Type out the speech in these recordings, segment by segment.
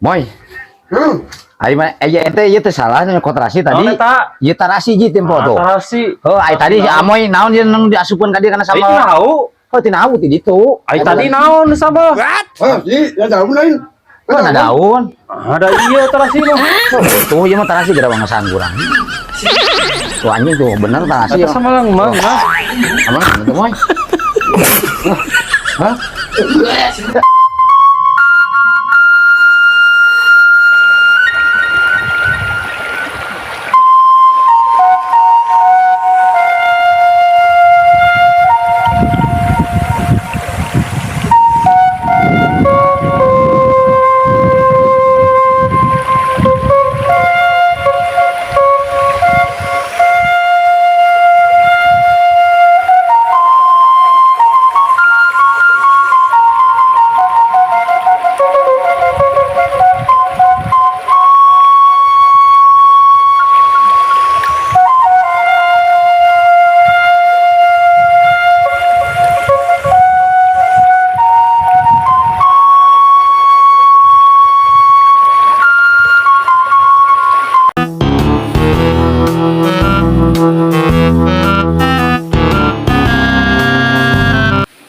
Moy. Ari mah ente ieu teh salahnya kontrasi tadi. Ieu tarasi ji tempo tuh. Tarasi. Oh, ai tadi si Amoy naon dia nang diasupkeun ka dieu kana sama. Ai tahu. Oh, teu nahu ti ditu. Ai tadi naon sama? Oh, ji, ya daun lain. Oh, na daun. Ada iya tarasi mah. Tuh ieu mah tarasi gara wangasan kurang. Tuh anjing tuh bener tarasi. Eta sama lang mah. Aman tuh Moy. Hah?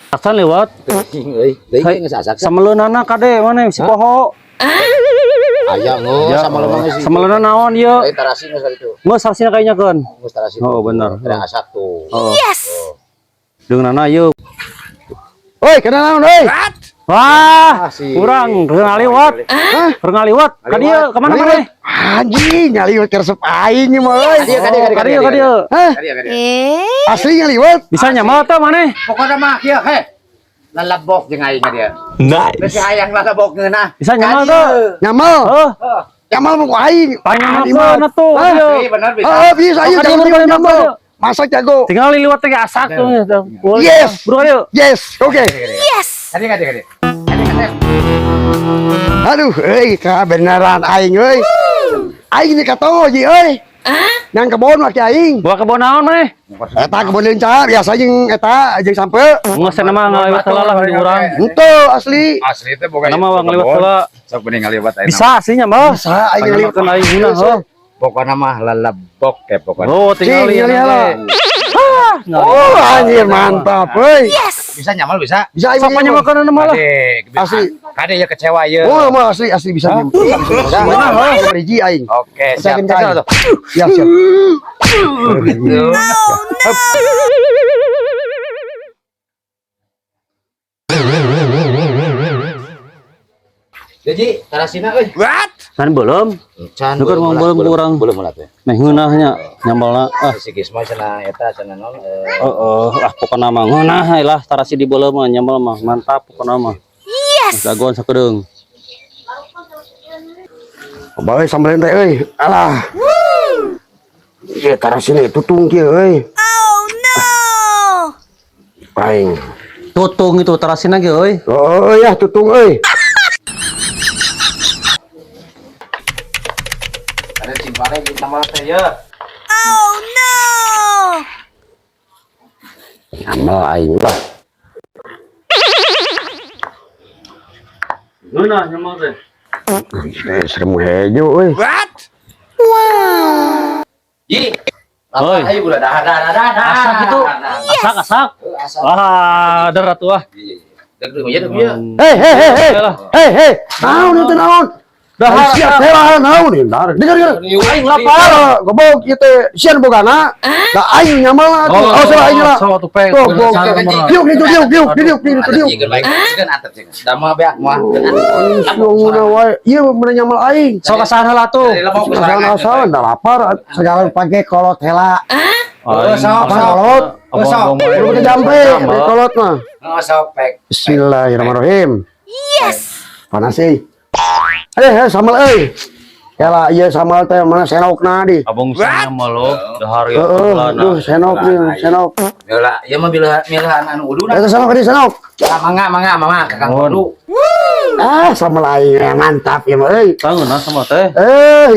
Aksan lewat. Euy, deui geus asak. Sameleunana kade mana si poho. Aya ngeuh sama lemang sih. Sameleunana naon ieu? Ai tarasi geus itu. Geus sarasina kayaknya kan. Geus tarasi. Oh bener. Ada asak tuh. Yes. Deunganna ieu. Oi, kenal naon euy? Wah, si. kurang ngaliwat. Hah? Ngaliwat. Ka dieu ka mana maneh? Anjing, nyaliwat keresep aing ieu mah euy. Ka dieu. Hah? Eh. Asli nyaliwat. Bisa nyamal teh maneh? Pokoknya mah kieu he. Lalabok jeung aing dia. Nice. Geus hayang lalabok ngeunah. Bisa nyamal teh. Nyamal. Heuh. Nyamal mah ku aing. Panyamalkeun atuh. Ieu. Bener bisa. Oh, bisa aing Oh, jago kadieu, nyamal. Masak jago. Tinggal liliwat teh asak tuh. Yes. Bro ayo. Yes, oke. Yes. Kade. Aduh, euy, kebenaran aing euy. Aing ini katawa ji euy. Nang kebon make aing. Bawa kebon naon maneh? Eta kebon leunca biasa jeung eta jeung sampe. Geus nama ngaliwat heula lah di urang. Henteu asli. Asli teh boga. Nama ngaliwat heula. Sok bening ngaliwat aing. Bisa aslinya mah. Bisa aing ngaliwat Panyamalkeun aing guna heuh. Pokoknya mah lalabok ke pokoknya. Oh, tinggal Cing, lihat. Oh, anjir mantap euy. Bisa nyamal bisa. Bisa aing Sok panyamalkeun nama lah. Asli. Kade ya kecewa ya. Oh, mah asli bisa. Bisa. Hiji aing. Oke, siap. Siap, siap. Siap. Gitu. Jadi, tarasina euy. Kan belum. Can. Nuker ngomong belum kurang. Belum lah teh. Meh ngeunahnya nyambalna. Si Gisma cenah eta cenah naon Pokona mah ngeunah lah tarasi di bola mah nyambal mah mantap pokona mah. Yes. Jagoan sakedeung. Bae sambaleun teh euy. Alah. Ieu tarasina tutung kieu euy. Oh no. Aing. Tutung itu tarasina ge euy. Oh ya tutung euy. ada cimpare di tambal teh ya. Oh no. Nyamal aing lah. Ngeunah nyambal teh. Seremu hejo euy. Ji. Oi. Ayo udah dah. Asak itu. Asak. Wah, der atuh ah. Deg ya. Hei. Naon itu naon? Dah siap heula naon ieu? Dengar. Aing lapar. Gobok ieu teh sian bogana. Da aing nyamal atuh. Oh, salah aing lah. Salah tuh peng. Diuk. Kan antep cing. Da mah beak mah. Ngomongna wae. Ieu mun nyamal aing. Sok asahan heula tuh. Asal-asalan da lapar segala pake kolot heula. Kolot. Kudu jampe kolot mah. Oh, sopek. Bismillahirrahmanirrahim. Yes. Panas euy. Samal euy. Yala ieu samal teh mana senokna di. Abang saya malu dahar ya. Duh senok. Heula, ieu mah milahan anu uduna. Eta senok di senok. Mangga kakang kudu. Samal aing mantap ya mah euy. Tangeunah sama teh.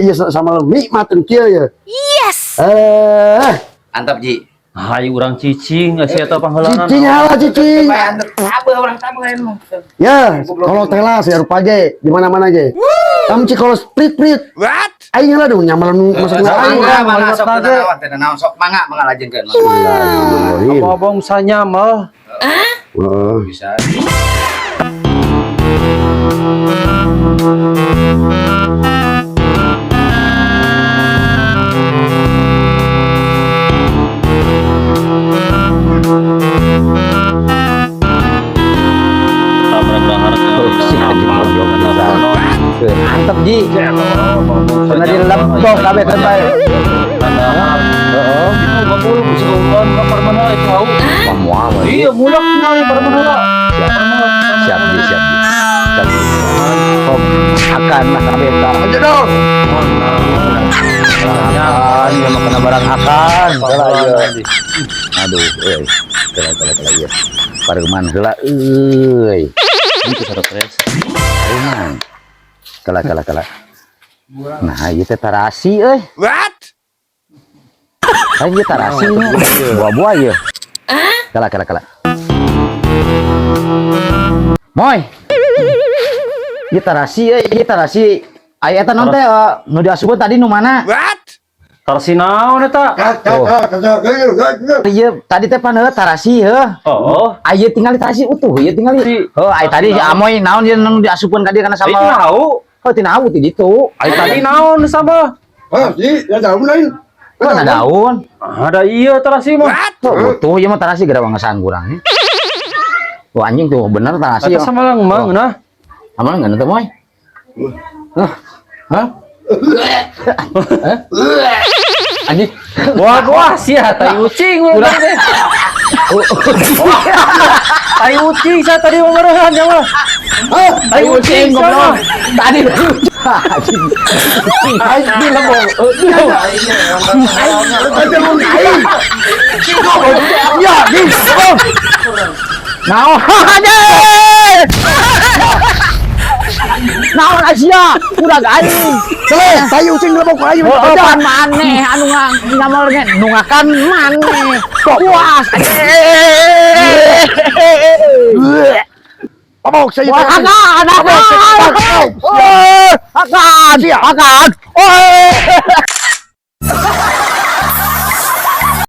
Ieu samal nikmateun kieu ya. Yes. Antap ji. Hayu urang cicing sia eta pangheulanan. Cicing hala cicing. Antep abeuh urang tambahan mah. Ya, kalau telas ya rupa ge di mana-mana ge. Kamci kalau split. What? Aing lah dong nyamal masak aing. Mangga sok tenang sok mangga lajengkeun. Abang bisa nyamal. Bisa. Tabrak dahar Mantep Ji. Pernah dilebok kabeh kan bae. Heeh. Bakul bisa ulun ka permana itu tahu. Pamual. Iya, mulak nang permana lah. Siap Ji. Kom akan lah kabeh entar. Aja dong. Akan ya makan barang akan. Aduh, euy. Kela ieu. Pareuman heula euy. Itu stres. Pareuman. Kela. Nah, ieu teh tarasi euy. What? Kan ieu tarasi buah-buah ieu. Kela. Moy. Ieu tarasi. Aya eta naon teh nu diasupeun tadi nu mana? What? Tarsi naon eta? Ieu tadi teh pan tarasi heuh. Oh. Aya tinggal tarasi utuh, ieu tinggal. Heuh, aya tadi amoy naon ieu nu diasupeun ka dieu kana Itu sama. tahu. Oh, tina awu ti ditu. Ai tadi naon sama? Ya daun lain. Mana daun? Ada iya tarasi mah. Oh, utuh ieu mah tarasi gara wangesan kurang. Wah, anjing tuh bener tarasi. Eta sama lang mang nah. Aman enggak teu moy? Hah? Anjing. Wah sia tai ucing urang teh. Tai ucing sa tadi ngomongan ya mah. Tai ucing goblok. Tadi anjing. Anjing lemong. Ya, di. Naon anjing? Naon Asia? Udah anjing. Teh, tayu ucing lebok ayu. Apaan maneh anu ngamol ge nungakan maneh. Puas anjing. Abok saya. Akan.